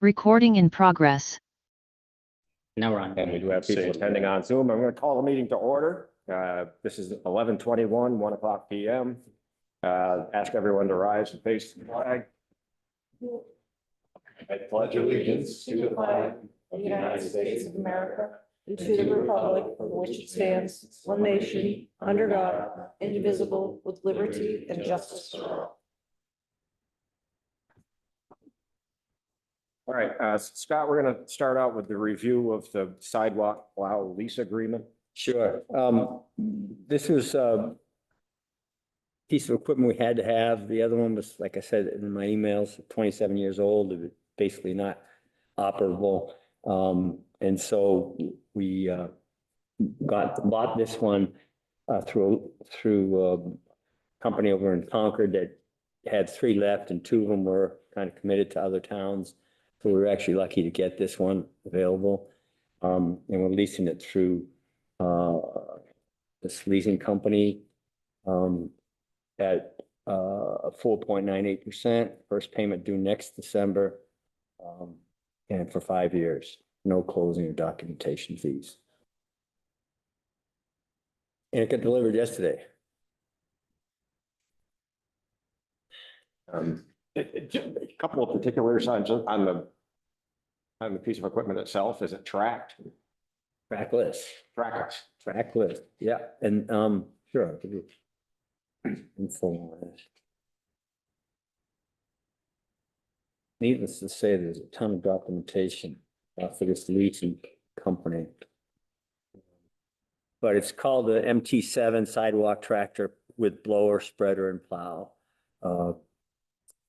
Recording in progress. Now we're on. And we do have people attending on Zoom. I'm going to call the meeting to order. This is 11:21, 1:00 PM. Ask everyone to rise and face the flag. I pledge allegiance to the flag of the United States of America and to the republic for which it stands, one nation, under God, indivisible, with liberty and justice for all. All right, Scott, we're going to start out with the review of the sidewalk plow lease agreement. Sure. This was a piece of equipment we had to have. The other one was, like I said in my emails, 27 years old, it was basically not operable. And so we bought this one through a company over in Concord that had 3 left, and 2 of them were kind of committed to other towns. So we were actually lucky to get this one available. And we're leasing it through this leasing company at 4.98%. First payment due next December, and for 5 years, no closing or documentation fees. And it got delivered yesterday. A couple of particulars on the piece of equipment itself. Is it tracked? Trackless. Trackless. Trackless, yeah, and sure, I'll give you info on it. Needless to say, there's a ton of documentation for this leasing company. But it's called the MT7 sidewalk tractor with blower, spreader, and plow.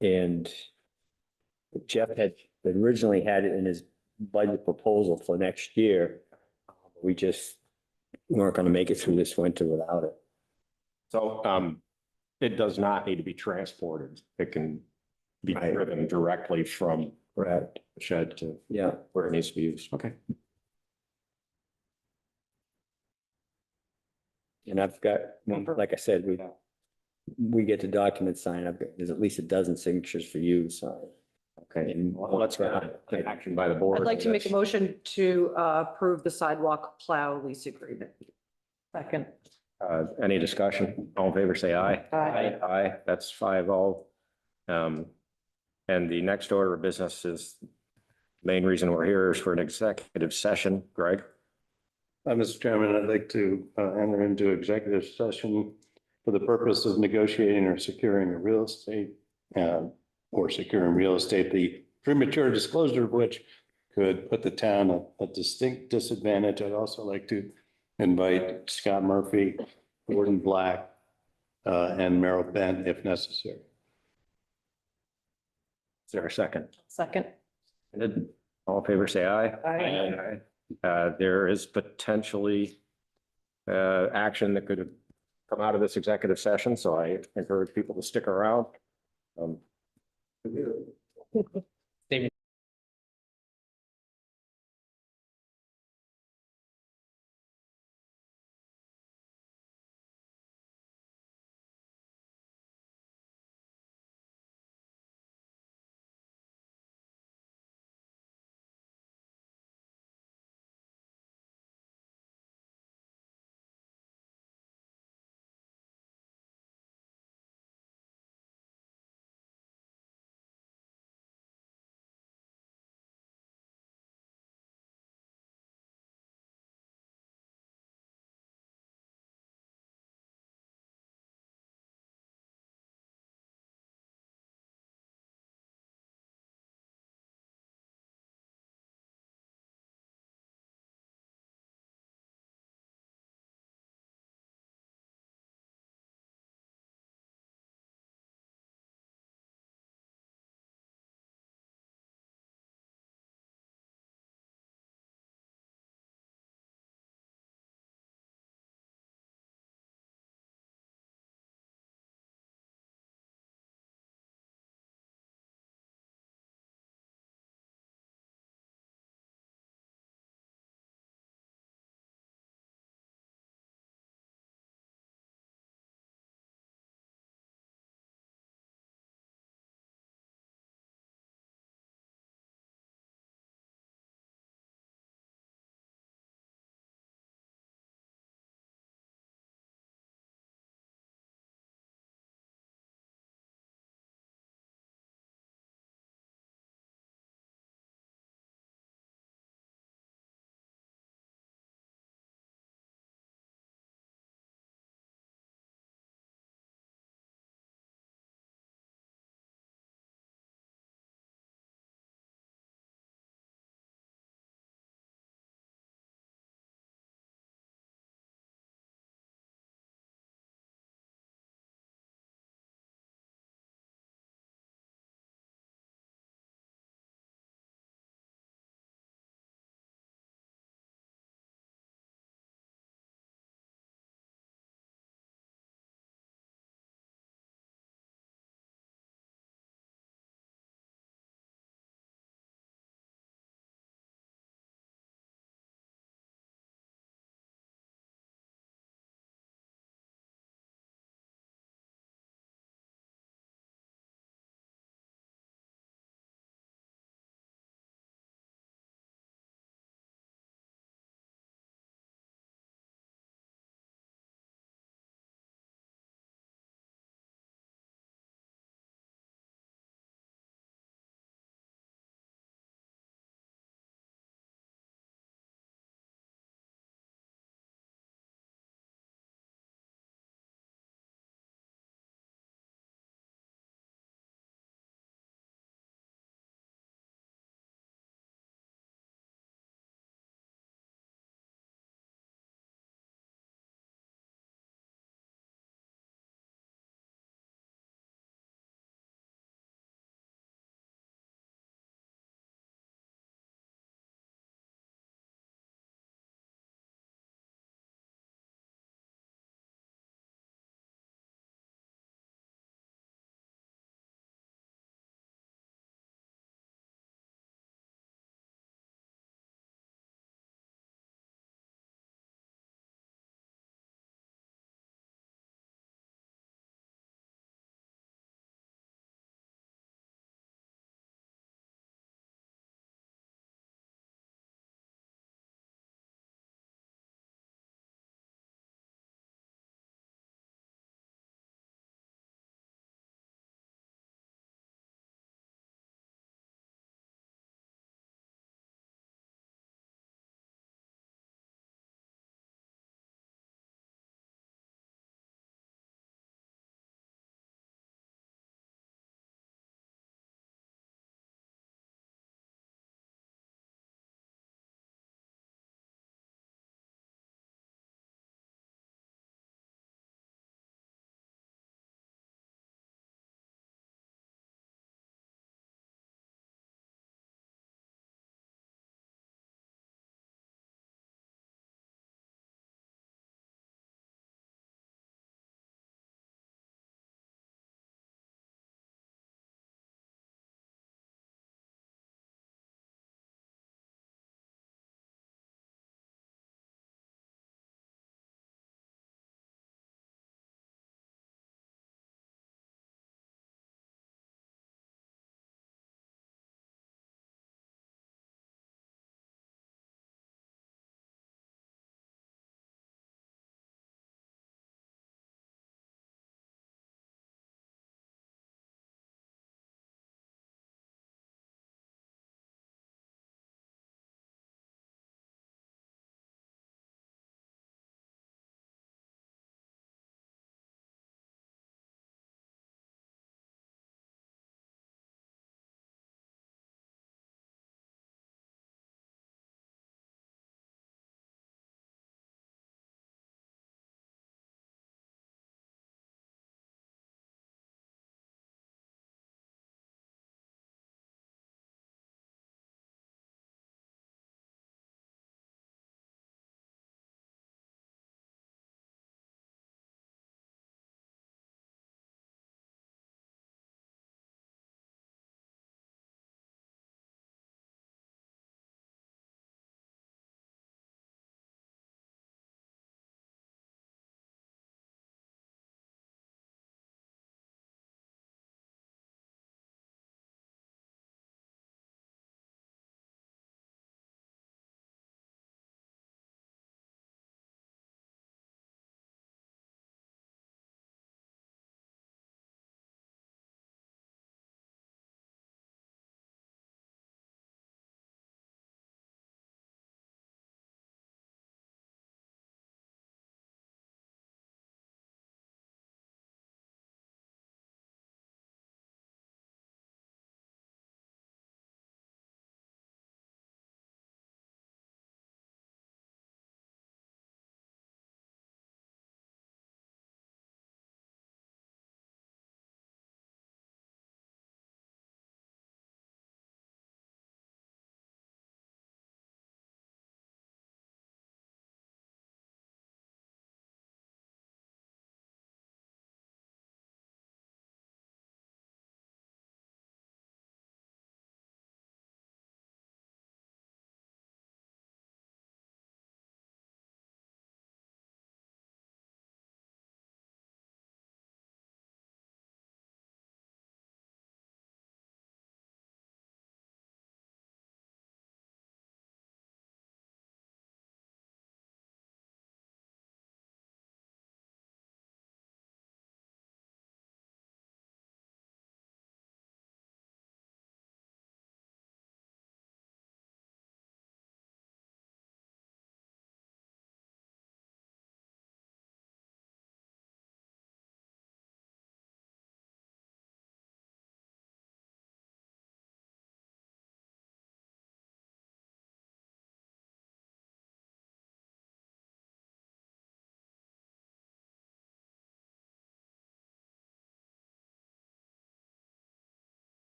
And Jeff had originally had it in his budget proposal for next year. We just weren't going to make it through this winter without it. So it does not need to be transported. It can be Right. driven directly from Right. the shed to Yeah. where it needs to be used. Okay. And I've got, like I said, we get the document signed. There's at least a dozen signatures for you, so. Okay. And Well, let's get action by the board. I'd like to make a motion to approve the sidewalk plow lease agreement. Second. Any discussion? All in favor, say aye. Aye. Aye, that's 5-0. And the next order of business is, main reason we're here is for an executive session. Greg? Mr. Chairman, I'd like to enter into executive session for the purpose of negotiating or securing a real estate, the premature disclosure of which could put the town at a distinct disadvantage. I'd also like to invite Scott Murphy, Gordon Black, and Merrill Bent if necessary. Is there a second? Second. All in favor, say aye. Aye. There is potentially action that could come out of this executive session, so I encourage people to stick around.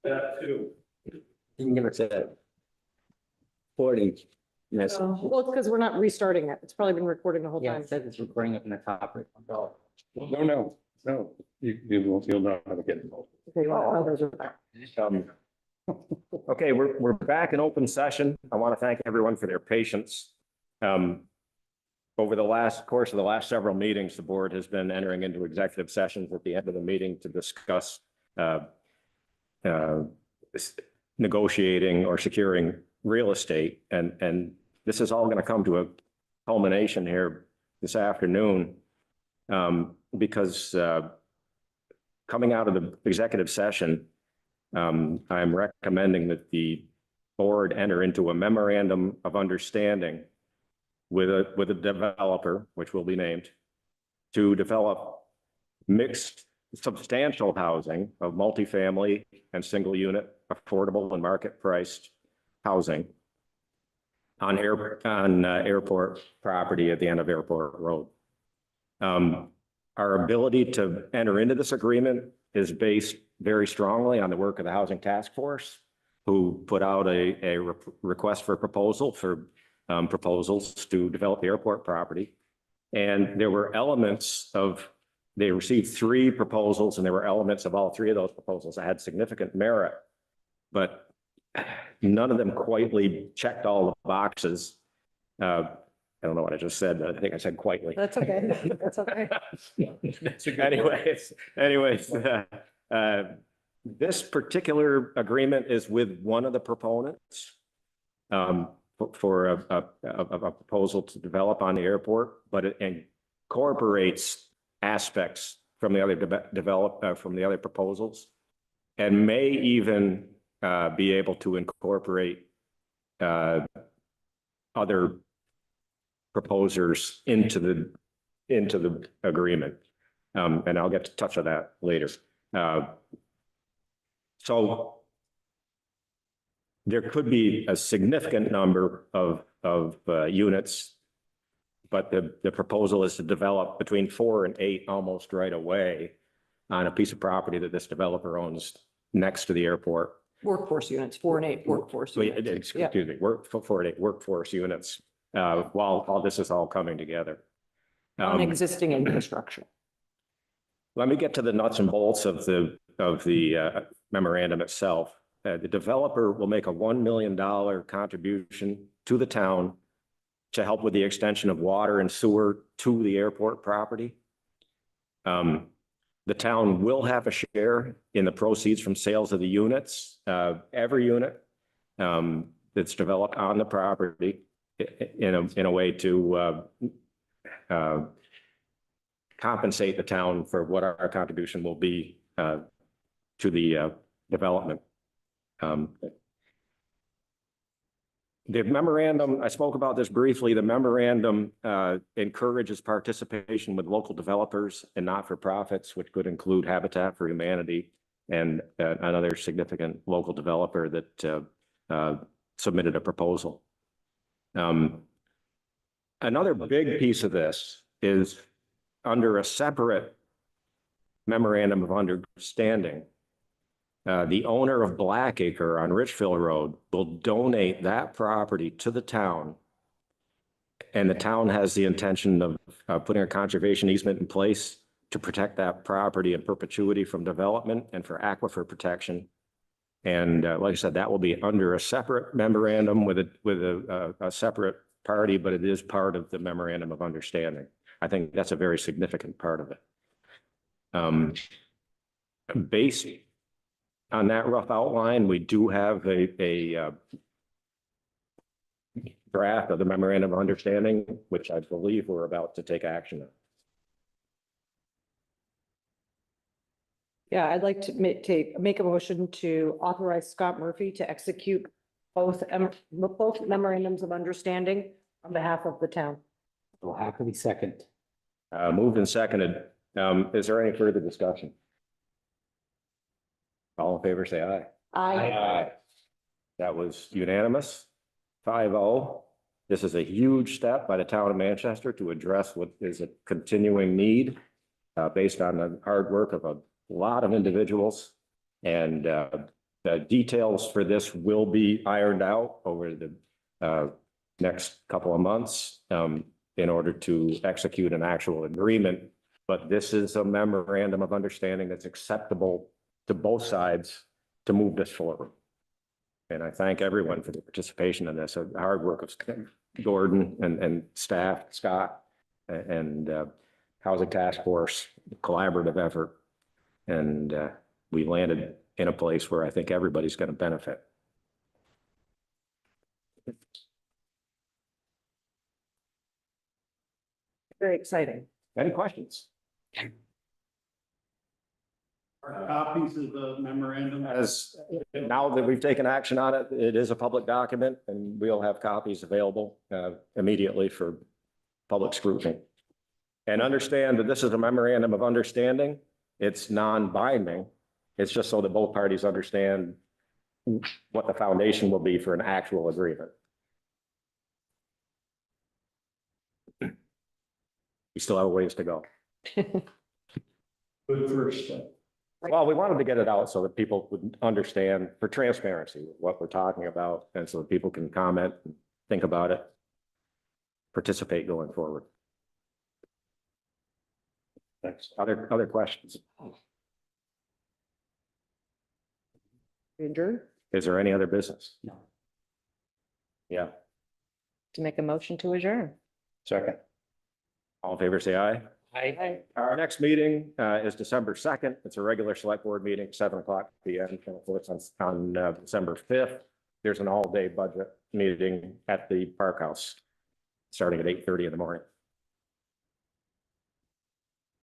You can give us a 40. Yes. Well, it's because we're not restarting it. It's probably been recording the whole Yeah, time. it says it's recording up in the top right. No. You'll know how to get involved. Okay, well, others are back. Okay, we're back in open session. I want to thank everyone for their patience. Over the course of the last several meetings, the board has been entering into executive sessions at the end of the meeting to discuss negotiating or securing real estate. And this is all going to come to a culmination here this afternoon because coming out of the executive session, I'm recommending that the board enter into a memorandum of understanding with a developer, which will be named, to develop mixed substantial housing of multifamily and single unit, affordable and market priced housing on airport property at the end of Airport Road. Our ability to enter into this agreement is based very strongly on the work of the Housing Task Force, who put out a request for proposal for proposals to develop the airport property. And there were elements of, they received 3 proposals, and there were elements of all 3 of those proposals that had significant merit, but none of them quietly checked all the boxes. I don't know what I just said, but I think I said quietly. That's okay. That's okay. Anyways, this particular agreement is with one of the proponents for a proposal to develop on the airport, but it incorporates aspects from the other from the other proposals, and may even be able to incorporate other proposers into the agreement. And I'll get to touch on that later. So there could be a significant number of units, but the proposal is to develop between 4 and 8 almost right away on a piece of property that this developer owns next to the airport. Workforce units, 4 and 8 workforce units. Excuse me, 4 and 8 workforce units, while all this is all coming together. On existing infrastructure. Let me get to the nuts and bolts of the memorandum itself. The developer will make a $1 million contribution to the town to help with the extension of water and sewer to the airport property. The town will have a share in the proceeds from sales of the units. Every unit that's developed on the property in a way to compensate the town for what our contribution will be to the development. The memorandum, I spoke about this briefly, the memorandum encourages participation with local developers and not-for-profits, which could include Habitat for Humanity and another significant local developer that submitted a proposal. Another big piece of this is under a separate memorandum of understanding. The owner of Blackacre on Richfield Road will donate that property to the town. And the town has the intention of putting a conservation easement in place to protect that property in perpetuity from development and for aquifer protection. And like I said, that will be under a separate memorandum with a separate party, but it is part of the memorandum of understanding. I think that's a very significant part of it. Based on that rough outline, we do have a draft of the memorandum of understanding, which I believe we're about to take action on. Yeah, I'd like to make a motion to authorize Scott Murphy to execute both memorandums of understanding on behalf of the town. Well, how can we second? Moved and seconded. Is there any further discussion? All in favor, say aye. Aye. That was unanimous, 5-0. This is a huge step by the town of Manchester to address what is a continuing need based on the hard work of lot of individuals. And the details for this will be ironed out over the next couple of months in order to execute an actual agreement. But this is a memorandum of understanding that's acceptable to both sides to move this forward. And I thank everyone for the participation in this, the hard work of Gordon and staff, Scott, and Housing Task Force, collaborative effort. And we landed in a place where I think everybody's going to benefit. Very exciting. Any questions? Copies of the memorandum. As now that we've taken action on it, it is a public document and we'll have copies available immediately for public scrutiny. And understand that this is a memorandum of understanding. It's non-binding. It's just so that both parties understand what the foundation will be for an actual agreement. We still have a ways to go. Good first step. Well, we wanted to get it out so that people would understand for transparency what we're talking about and so that people can comment, and think about it, participate going forward. Thanks. Other questions? Adjourn Is there any other business? No. Yeah, to make a motion to adjourn. Second. all in favor, say aye. Aye. Our next meeting is December 2nd. It's a regular select board meeting, 7:00 PM. And of course, on December 5th, there's an all-day budget meeting at the Park House, starting at 8:30 in the morning.